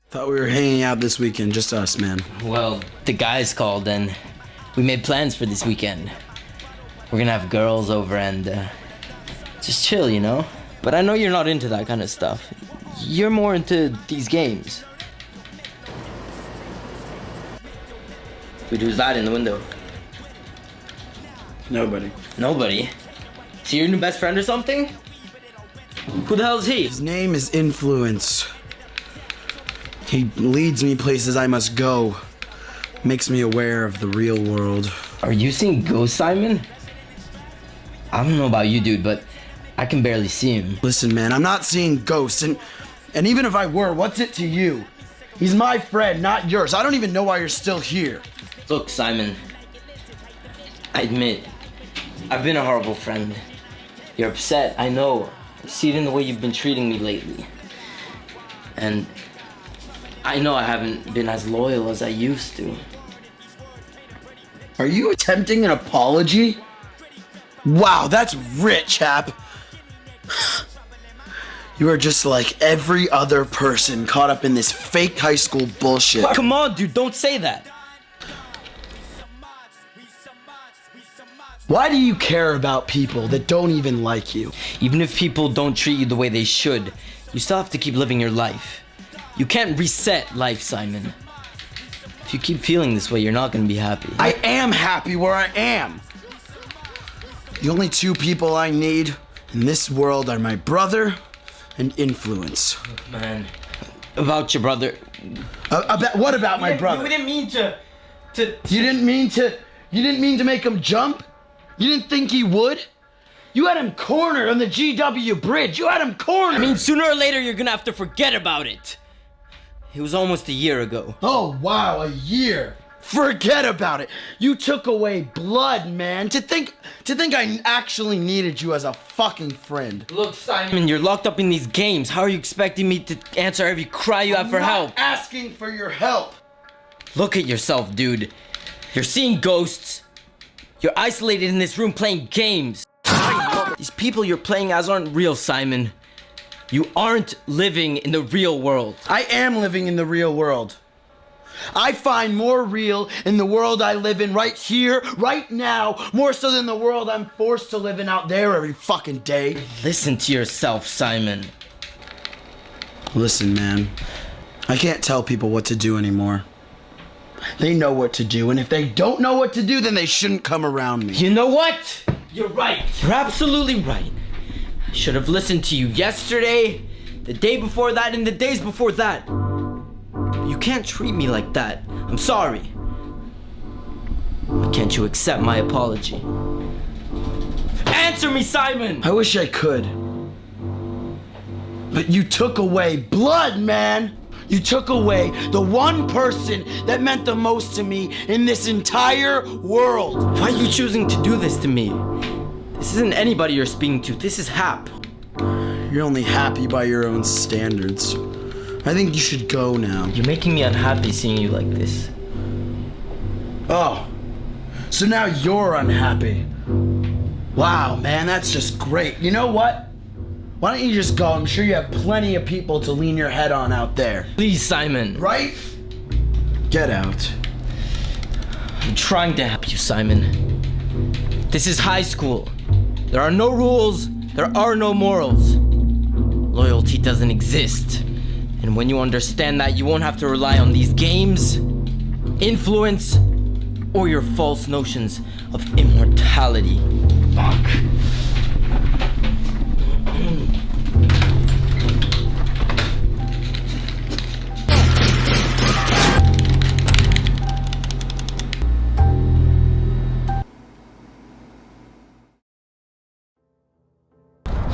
Thought we were hanging out this weekend, just us, man. Well, the guys called and we made plans for this weekend. We're gonna have girls over and just chill, you know? But I know you're not into that kind of stuff. You're more into these games. Who's that in the window? Nobody. Nobody? Is he your new best friend or something? Who the hell is he? His name is Influence. He leads me places I must go. Makes me aware of the real world. Are you seeing ghosts, Simon? I don't know about you, dude, but I can barely see him. Listen, man, I'm not seeing ghosts, and even if I were, what's it to you? He's my friend, not yours. I don't even know why you're still here. Look, Simon, I admit, I've been a horrible friend. You're upset, I know. I see it in the way you've been treating me lately. And I know I haven't been as loyal as I used to. Are you attempting an apology? Wow, that's rich, Hap. You are just like every other person caught up in this fake high school bullshit. Come on, dude, don't say that. Why do you care about people that don't even like you? Even if people don't treat you the way they should, you still have to keep living your life. You can't reset life, Simon. If you keep feeling this way, you're not gonna be happy. I am happy where I am. The only two people I need in this world are my brother and Influence. Man, about your brother. What about my brother? We didn't mean to. You didn't mean to make him jump? You didn't think he would? You had him cornered on the GW bridge. You had him cornered. I mean, sooner or later, you're gonna have to forget about it. It was almost a year ago. Oh, wow, a year. Forget about it. You took away blood, man. To think I actually needed you as a fucking friend. Look, Simon, you're locked up in these games. How are you expecting me to answer every cry you have for help? I'm not asking for your help. Look at yourself, dude. You're seeing ghosts. You're isolated in this room playing games. These people you're playing as aren't real, Simon. You aren't living in the real world. I am living in the real world. I find more real in the world I live in right here, right now, more so than the world I'm forced to live in out there every fucking day. Listen to yourself, Simon. Listen, man. I can't tell people what to do anymore. They know what to do, and if they don't know what to do, then they shouldn't come around me. You know what? You're right. You're absolutely right. I should have listened to you yesterday, the day before that, and the days before that. You can't treat me like that. I'm sorry. Why can't you accept my apology? Answer me, Simon! I wish I could. But you took away blood, man! You took away the one person that meant the most to me in this entire world. Why are you choosing to do this to me? This isn't anybody you're speaking to. This is Hap. You're only happy by your own standards. I think you should go now. You're making me unhappy seeing you like this. Oh, so now you're unhappy. Wow, man, that's just great. You know what? Why don't you just go? I'm sure you have plenty of people to lean your head on out there. Please, Simon. Right? Get out. I'm trying to help you, Simon. This is high school. There are no rules. There are no morals. Loyalty doesn't exist. And when you understand that, you won't have to rely on these games, influence, or your false notions of immortality. Fuck.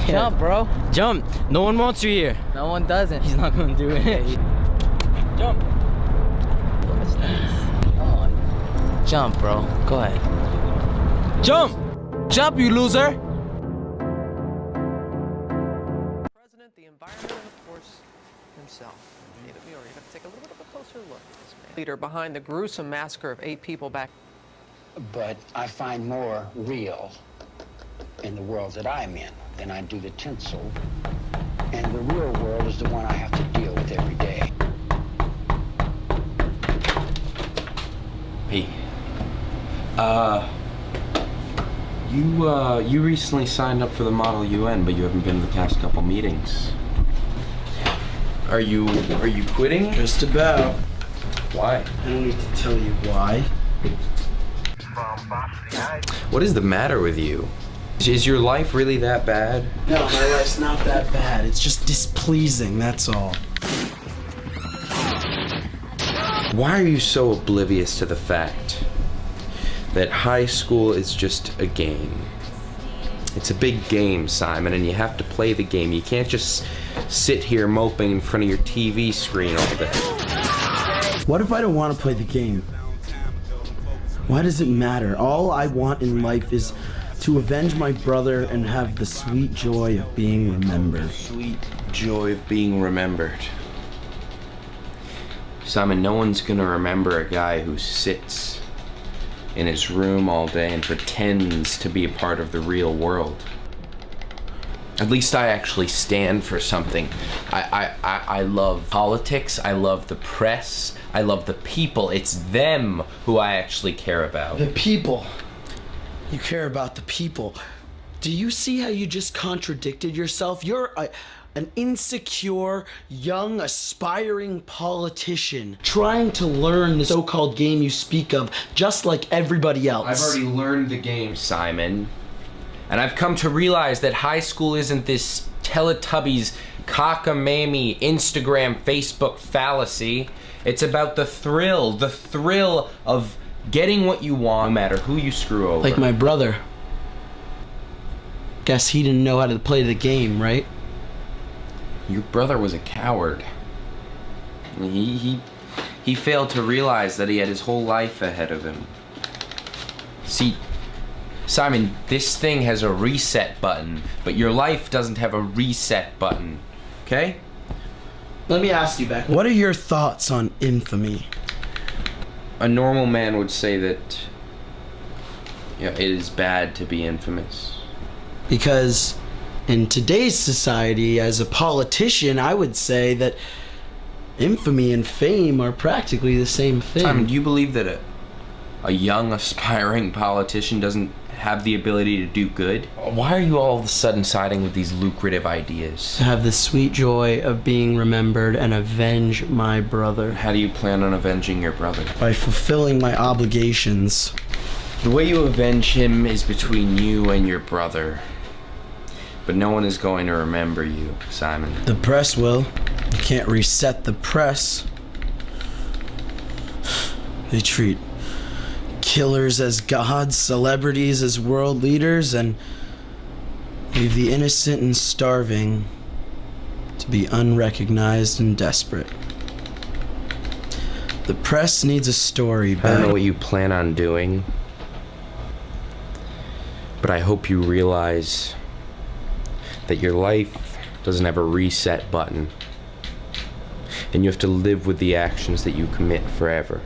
Jump, bro. Jump. No one wants you here. No one doesn't. He's not gonna do it. Jump. Come on. Jump, bro. Go ahead. Jump. Jump, you loser. President, the environment, and of course, himself. Neither of you are going to take a little bit of a closer look at this man. Leader behind the gruesome massacre of 8 people back. But I find more real in the world that I'm in than I do the tinsel. And the real world is the one I have to deal with every day. Hey. You recently signed up for the Model UN, but you haven't been to the past couple meetings. Are you quitting? Just about. Why? I don't need to tell you why. What is the matter with you? Is your life really that bad? No, my life's not that bad. It's just displeasing, that's all. Why are you so oblivious to the fact that high school is just a game? It's a big game, Simon, and you have to play the game. You can't just sit here moping in front of your TV screen all day. What if I don't want to play the game? Why does it matter? All I want in life is to avenge my brother and have the sweet joy of being remembered. Sweet joy of being remembered. Simon, no one's gonna remember a guy who sits in his room all day and pretends to be a part of the real world. At least I actually stand for something. I love politics, I love the press, I love the people. It's them who I actually care about. The people. You care about the people. Do you see how you just contradicted yourself? You're an insecure, young, aspiring politician trying to learn the so-called game you speak of, just like everybody else. I've already learned the game, Simon. And I've come to realize that high school isn't this Teletubbies, cockamamie, Instagram, Facebook fallacy. It's about the thrill of getting what you want, no matter who you screw over. Like my brother. Guess he didn't know how to play the game, right? Your brother was a coward. He failed to realize that he had his whole life ahead of him. See, Simon, this thing has a reset button, but your life doesn't have a reset button, okay? Let me ask you, Beck, what are your thoughts on infamy? A normal man would say that, it is bad to be infamous. Because in today's society, as a politician, I would say that infamy and fame are practically the same thing. Simon, do you believe that a young, aspiring politician doesn't have the ability to do good? Why are you all of a sudden siding with these lucrative ideas? To have the sweet joy of being remembered and avenge my brother. How do you plan on avenging your brother? By fulfilling my obligations. The way you avenge him is between you and your brother. But no one is going to remember you, Simon. The press will. You can't reset the press. They treat killers as gods, celebrities as world leaders, and leave the innocent and starving to be unrecognized and desperate. The press needs a story, I don't know what you plan on doing, but I hope you realize that your life doesn't have a reset button, and you have to live with the actions that you commit forever.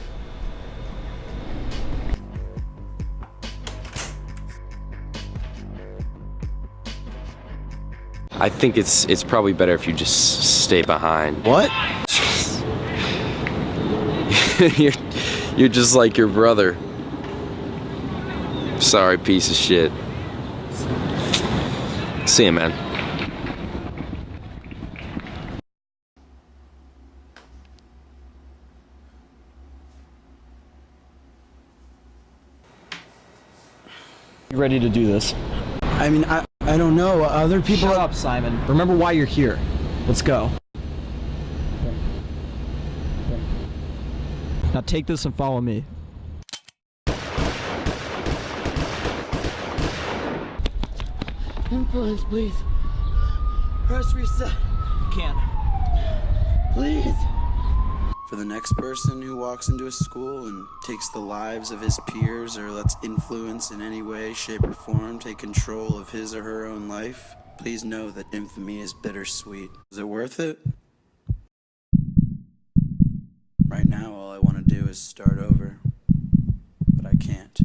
I think it's probably better if you just stay behind. What? You're just like your brother. Sorry, piece of shit. See ya, man. You ready to do this? I mean, I don't know. Other people... Shut up, Simon. Remember why you're here. Let's go. Now take this and follow me. Influence, please. Press reset. Can't. Please. For the next person who walks into a school and takes the lives of his peers or lets influence in any way, shape, or form take control of his or her own life, please know that infamy is bittersweet. Is it worth it? Right now, all I want to do is start over, but I can't.